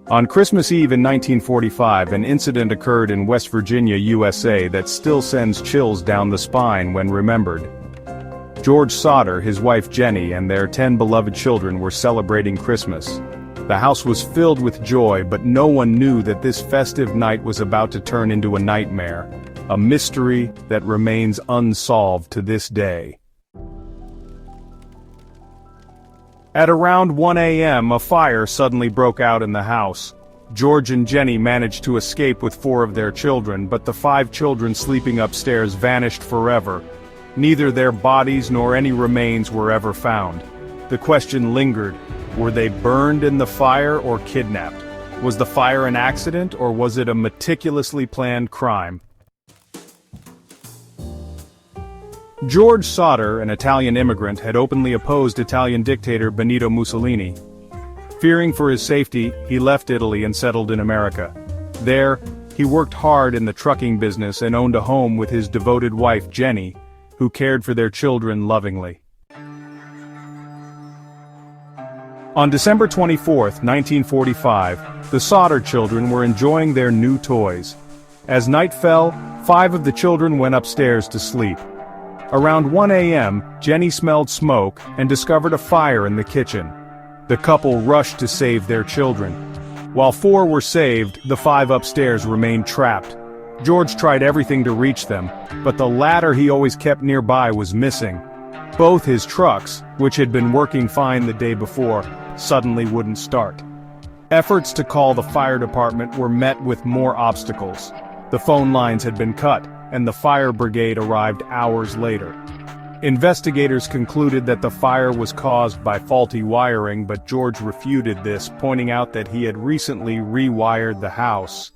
On Christmas Eve in 1945, an incident occurred in West Virginia, USA that still sends chills down the spine when remembered. George Sodder, his wife Jenny, and their 10 beloved children were celebrating Christmas. The house was filled with joy, but no one knew that this festive night was about to turn into a nightmare, a mystery that remains unsolved to this day. At around 1 a.m., a fire suddenly broke out in the house. George and Jenny managed to escape with 4 of their children, but the 5 children sleeping upstairs vanished forever. Neither their bodies nor any remains were ever found. The question lingered: were they burned in the fire or kidnapped? Was the fire an accident, or was it a meticulously planned crime? George Sodder, an Italian immigrant, had openly opposed Italian dictator Benito Mussolini. Fearing for his safety, he left Italy and settled in America. There, he worked hard in the trucking business and owned a home with his devoted wife Jenny, who cared for their children lovingly. On December 24, 1945, the Sodder children were enjoying their new toys. As night fell, 5 of the children went upstairs to sleep. Around 1 a.m., Jenny smelled smoke and discovered a fire in the kitchen. The couple rushed to save their children. While 4 were saved, the 5 upstairs remained trapped. George tried everything to reach them, but the ladder he always kept nearby was missing. Both his trucks, which had been working fine the day before, suddenly wouldn't start. Efforts to call the fire department were met with more obstacles. The phone lines had been cut, and the fire brigade arrived hours later. Investigators concluded that the fire was caused by faulty wiring, but George refuted this, pointing out that he had recently rewired the house.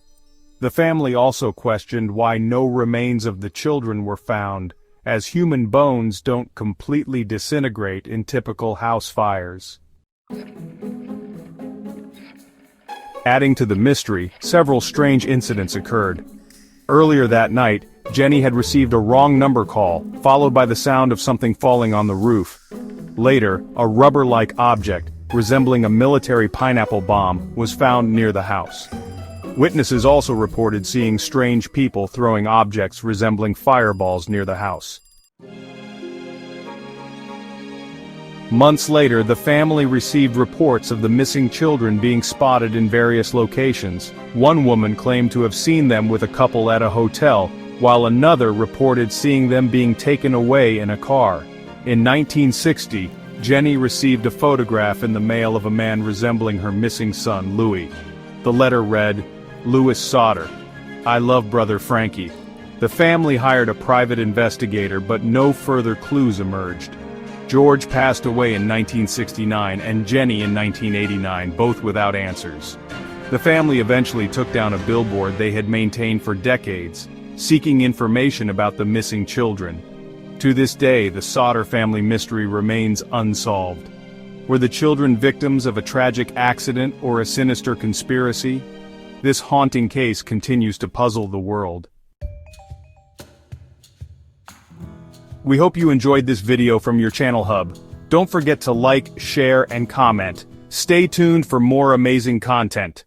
The family also questioned why no remains of the children were found, as human bones don't completely disintegrate in typical house fires. Adding to the mystery, several strange incidents occurred. Earlier that night, Jenny had received a wrong number call, followed by the sound of something falling on the roof. Later, a rubber-like object, resembling a military pineapple bomb, was found near the house. Witnesses also reported seeing strange people throwing objects resembling fireballs near the house. Months later, the family received reports of the missing children being spotted in various locations. One woman claimed to have seen them with a couple at a hotel, while another reported seeing them being taken away in a car. In 1960, Jenny received a photograph in the mail of a man resembling her missing son, Louis. The letter read, "Louis Sodder. I love brother Frankie." The family hired a private investigator, but no further clues emerged. George passed away in 1969 and Jenny in 1989, both without answers. The family eventually took down a billboard they had maintained for decades, seeking information about the missing children. To this day, the Sodder family mystery remains unsolved. Were the children victims of a tragic accident or a sinister conspiracy? This haunting case continues to puzzle the world. We hope you enjoyed this video from your channel hub. Don't forget to like, share, and comment. Stay tuned for more amazing content.